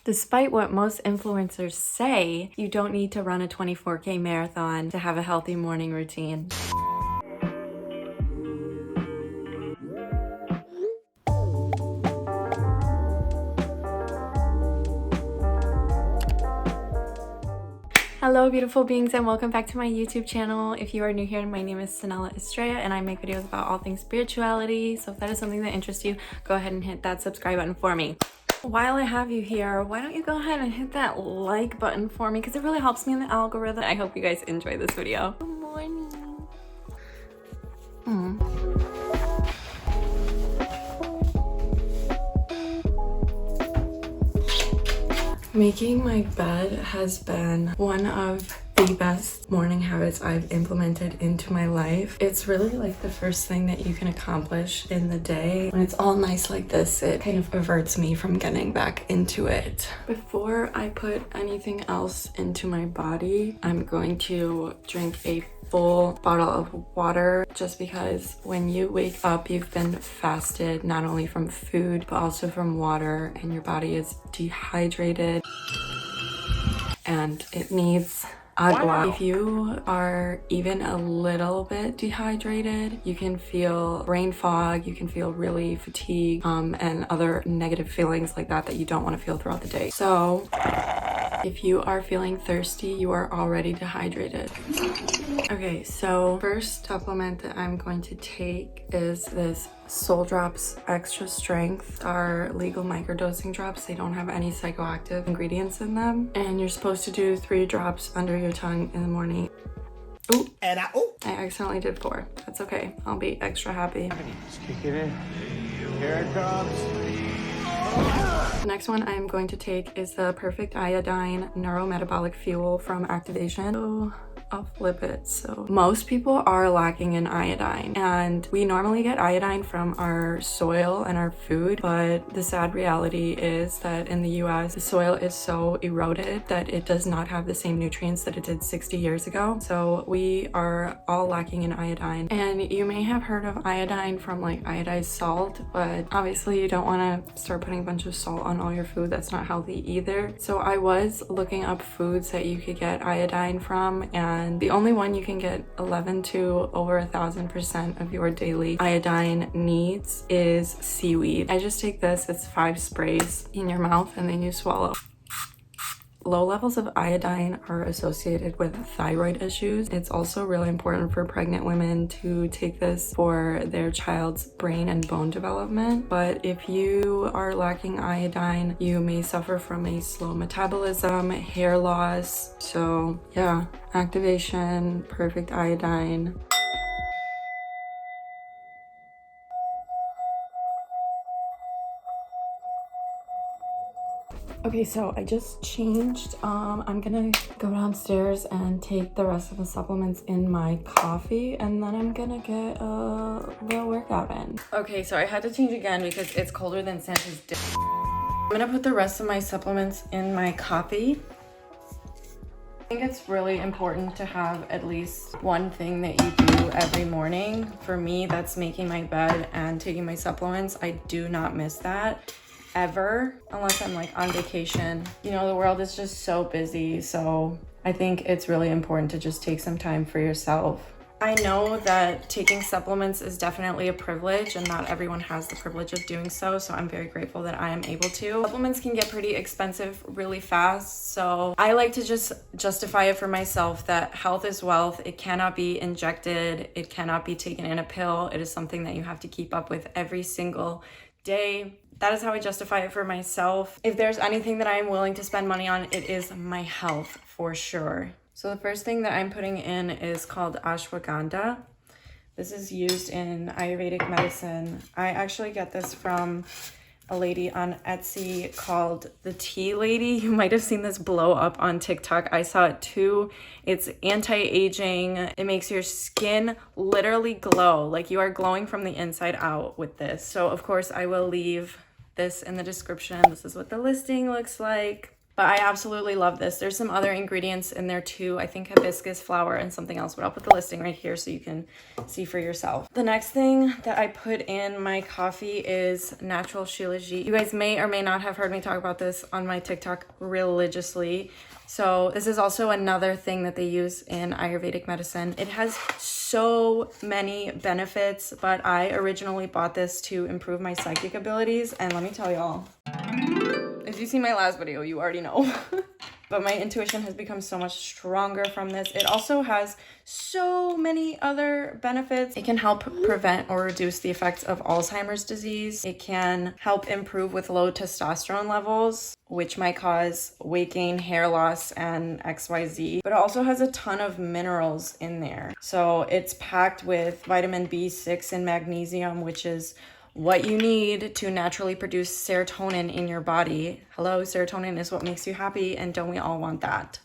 Despite what most influencers say, you don't need to run a 24K marathon to have a healthy morning routine. Hello beautiful beings and welcome back to my YouTube channel. If you are new here, my name is Sanella Estrella and I make videos about all things spirituality. So if that is something that interests you, go ahead and hit that subscribe button for me. While I have you here, why don't you go ahead and hit that like button for me because it really helps me in the algorithm. I hope you guys enjoy this video. Good morning. Making my bed has been one of the best morning habits I've implemented into my life. It's really like the first thing that you can accomplish in the day. When it's all nice like this, it kind of averts me from getting back into it. Before I put anything else into my body, I'm going to drink a full bottle of water just because when you wake up, you've been fasted not only from food but also from water, and your body is dehydrated and it needs agua. Wow. If you are even a little bit dehydrated, you can feel brain fog, you can feel really fatigued, and other negative feelings like that you don't want to feel throughout the day. So if you are feeling thirsty, you are already dehydrated. Okay, so first supplement that I'm going to take is this Soul Drops Extra Strength. Are legal microdosing drops. They don't have any psychoactive ingredients in them. And you're supposed to do 3 drops under your tongue in the morning. Ooh, and I accidentally did 4. That's okay. I'll be extra happy. Just kick it in. Here it comes. The next one I'm going to take is the Perfect Iodine Neurometabolic Fuel from Activation. So I'll flip it. So most people are lacking in iodine, and we normally get iodine from our soil and our food, but the sad reality is that in the US, the soil is so eroded that it does not have the same nutrients that it did 60 years ago. So we are all lacking in iodine. And you may have heard of iodine from like iodized salt, but obviously you don't want to start putting a bunch of salt on all your food. That's not healthy either. So I was looking up foods that you could get iodine from, and the only one you can get 11 to over 1,000% of your daily iodine needs is seaweed. I just take this, it's 5 sprays in your mouth and then you swallow. Low levels of iodine are associated with thyroid issues. It's also really important for pregnant women to take this for their child's brain and bone development. But if you are lacking iodine, you may suffer from a slow metabolism, hair loss. So yeah, Activation, Perfect Iodine. Okay, so I just changed. I'm gonna go downstairs and take the rest of the supplements in my coffee, and then I'm gonna get the workout in. Okay, so I had to change again because it's colder than Santa's dick. I'm gonna put the rest of my supplements in my coffee. I think it's really important to have at least one thing that you do every morning. For me, that's making my bed and taking my supplements. I do not miss that ever, unless I'm like on vacation. You know, the world is just so busy, so I think it's really important to just take some time for yourself. I know that taking supplements is definitely a privilege and not everyone has the privilege of doing so, so I'm very grateful that I am able to. Supplements can get pretty expensive really fast, so I like to just justify it for myself that health is wealth. It cannot be injected, it cannot be taken in a pill. It is something that you have to keep up with every single day. That is how I justify it for myself. If there's anything that I am willing to spend money on, it is my health for sure. So the first thing that I'm putting in is called ashwagandha. This is used in Ayurvedic medicine. I actually get this from a lady on Etsy called the Tea Lady. You might have seen this blow up on TikTok. I saw it too. It's anti-aging. It makes your skin literally glow. Like you are glowing from the inside out with this. So of course I will leave this in the description. This is what the listing looks like. But I absolutely love this. There's some other ingredients in there too. I think hibiscus flower and something else, but I'll put the listing right here so you can see for yourself. The next thing that I put in my coffee is natural shilajit. You guys may or may not have heard me talk about this on my TikTok religiously. So this is also another thing that they use in Ayurvedic medicine. It has so many benefits, but I originally bought this to improve my psychic abilities. And let me tell y'all, if you see my last video, you already know. But my intuition has become so much stronger from this. It also has so many other benefits. It can help prevent or reduce the effects of Alzheimer's disease. It can help improve with low testosterone levels, which might cause weight gain, hair loss, and XYZ. But it also has a ton of minerals in there. So it's packed with vitamin B6 and magnesium, which is what you need to naturally produce serotonin in your body. Hello, serotonin is what makes you happy, and don't we all want that?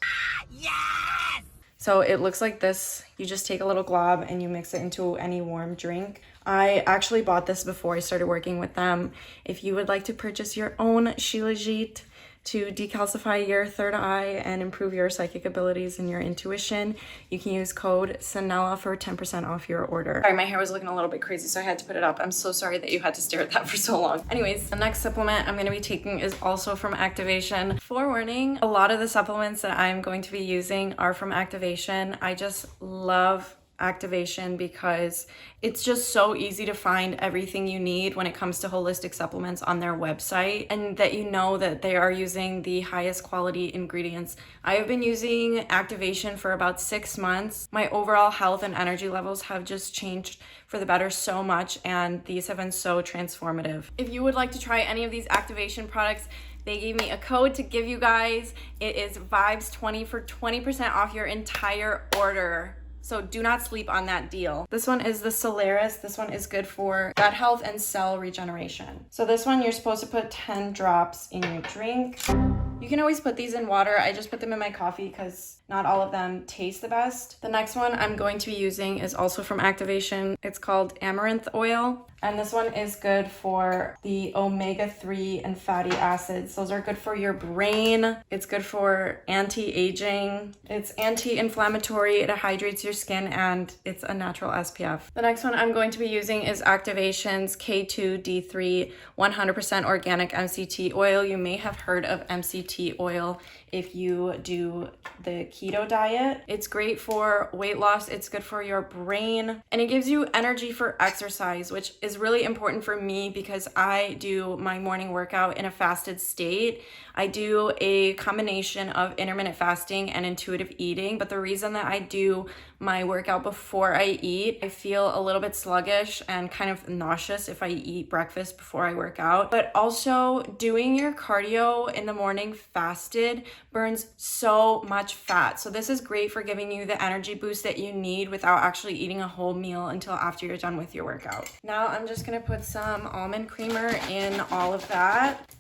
Yes! So it looks like this. You just take a little glob and you mix it into any warm drink. I actually bought this before I started working with them. If you would like to purchase your own shilajit to decalcify your third eye and improve your psychic abilities and your intuition, you can use code Sanella for 10% off your order. Sorry, my hair was looking a little bit crazy, so I had to put it up. I'm so sorry that you had to stare at that for so long. Anyways, the next supplement I'm going to be taking is also from Activation. Forewarning, a lot of the supplements that I'm going to be using are from Activation. I just love Activation because it's just so easy to find everything you need when it comes to holistic supplements on their website, and that you know that they are using the highest quality ingredients. I have been using Activation for about 6 months. My overall health and energy levels have just changed for the better so much, and these have been so transformative. If you would like to try any of these Activation products, they gave me a code to give you guys. It is Vibes20 for 20% off your entire order. So do not sleep on that deal. This one is the Solaris. This one is good for gut health and cell regeneration. So this one, you're supposed to put 10 drops in your drink. You can always put these in water. I just put them in my coffee because not all of them taste the best. The next one I'm going to be using is also from Activation. It's called Amaranth Oil. And this one is good for the omega-3 and fatty acids. Those are good for your brain. It's good for anti-aging. It's anti-inflammatory. It hydrates your skin, and it's a natural SPF. The next one I'm going to be using is Activation's K2D3 100% Organic MCT Oil. You may have heard of MCT oil if you do the keto diet. It's great for weight loss. It's good for your brain, and it gives you energy for exercise, which is really important for me because I do my morning workout in a fasted state. I do a combination of intermittent fasting and intuitive eating, but the reason that I do my workout before I eat, I feel a little bit sluggish and kind of nauseous if I eat breakfast before I work out. But also, doing your cardio in the morning fasted burns so much fat. So this is great for giving you the energy boost that you need without actually eating a whole meal until after you're done with your workout. Now I'm just gonna put some almond creamer in all of that.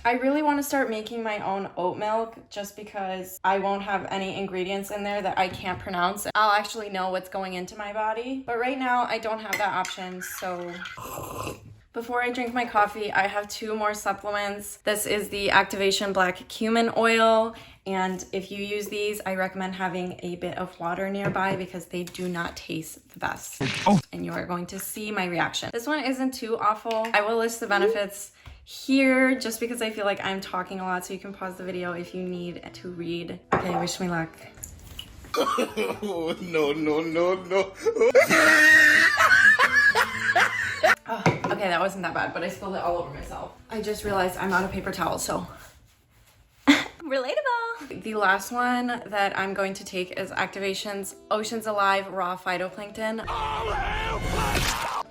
I really want to start making my own oat milk just because I won't have any ingredients in there that I can't pronounce. I'll actually know what's going into my body. But right now I don't have that option, so before I drink my coffee, I have 2 more supplements. This is the Activation Black Cumin Oil. And if you use these, I recommend having a bit of water nearby because they do not taste the best. And you are going to see my reaction. This one isn't too awful. I will list the benefits here just because I feel like I'm talking a lot, so you can pause the video if you need to read. Okay, wish me luck. Oh, no. Oh, okay, that wasn't that bad, but I spilled it all over myself. I just realized I'm out of paper towels, so relatable. The last one that I'm going to take is Activation's Oceans Alive Raw Phytoplankton.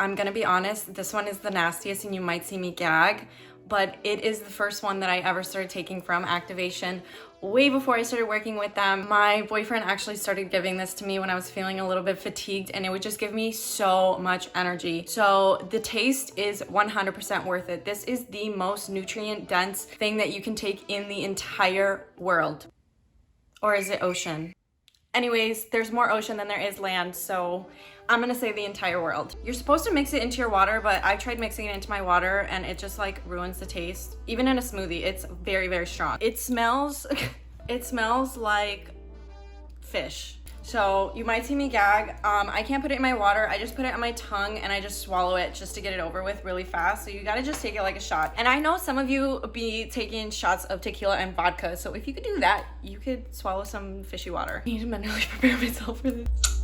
I'm gonna be honest, this one is the nastiest and you might see me gag, but it is the first one that I ever started taking from Activation way before I started working with them. My boyfriend actually started giving this to me when I was feeling a little bit fatigued, and it would just give me so much energy. So the taste is 100% worth it. This is the most nutrient dense thing that you can take in the entire world. Or is it ocean? Anyways, there's more ocean than there is land, so I'm gonna say the entire world. You're supposed to mix it into your water, but I tried mixing it into my water and it just like ruins the taste. Even in a smoothie, it's very, very strong. It smells, it smells like fish. So you might see me gag. I can't put it in my water. I just put it on my tongue and I just swallow it just to get it over with really fast. So you gotta just take it like a shot. And I know some of you be taking shots of tequila and vodka. So if you could do that, you could swallow some fishy water. I need to mentally prepare myself for this.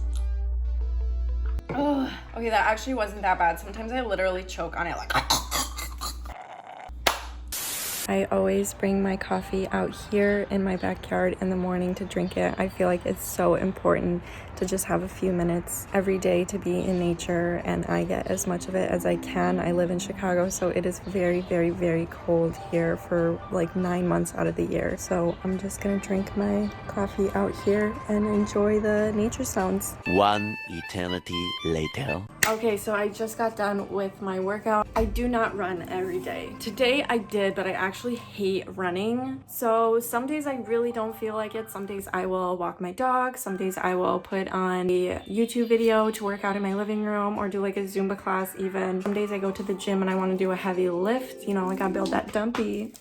Oh, okay, that actually wasn't that bad. Sometimes I literally choke on it like. I always bring my coffee out here in my backyard in the morning to drink it. I feel like it's so important to just have a few minutes every day to be in nature, and I get as much of it as I can. I live in Chicago, so it is very, very, very cold here for like 9 months out of the year. So I'm just gonna drink my coffee out here and enjoy the nature sounds. One eternity later. Okay, so I just got done with my workout. I do not run every day. Today I did, but I actually hate running. So some days I really don't feel like it. Some days I will walk my dog. Some days I will put on a YouTube video to work out in my living room or do like a Zumba class even. Some days I go to the gym and I want to do a heavy lift, you know, like I build that dumpy.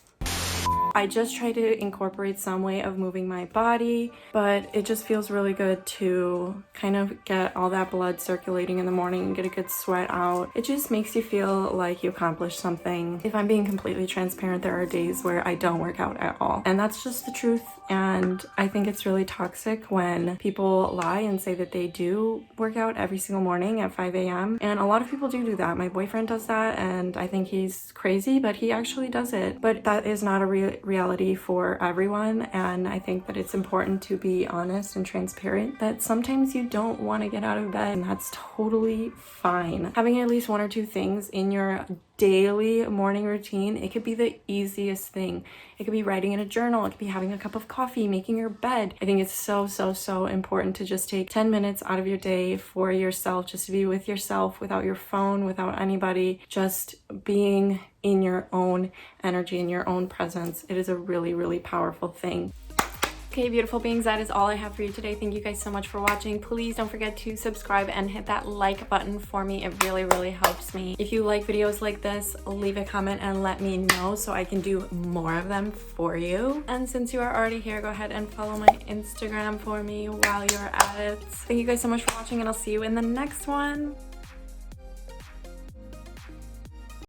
I just try to incorporate some way of moving my body, but it just feels really good to kind of get all that blood circulating in the morning and get a good sweat out. It just makes you feel like you accomplished something. If I'm being completely transparent, there are days where I don't work out at all, and that's just the truth. And I think it's really toxic when people lie and say that they do work out every single morning at 5 a.m. And a lot of people do that. My boyfriend does that, and I think he's crazy, but he actually does it. But that is not a reality for everyone, and I think that it's important to be honest and transparent that sometimes you don't want to get out of bed, and that's totally fine. Having at least one or two things in your daily morning routine, it could be the easiest thing. It could be writing in a journal, it could be having a cup of coffee, making your bed. I think it's so important to just take 10 minutes out of your day for yourself, just to be with yourself, without your phone, without anybody, just being in your own energy, in your own presence. It is a really powerful thing. Okay, beautiful beings, that is all I have for you today. Thank you guys so much for watching. Please don't forget to subscribe and hit that like button for me. It really helps me. If you like videos like this, leave a comment and let me know so I can do more of them for you. And since you are already here, go ahead and follow my Instagram for me while you're at it. Thank you guys so much for watching, and I'll see you in the next one.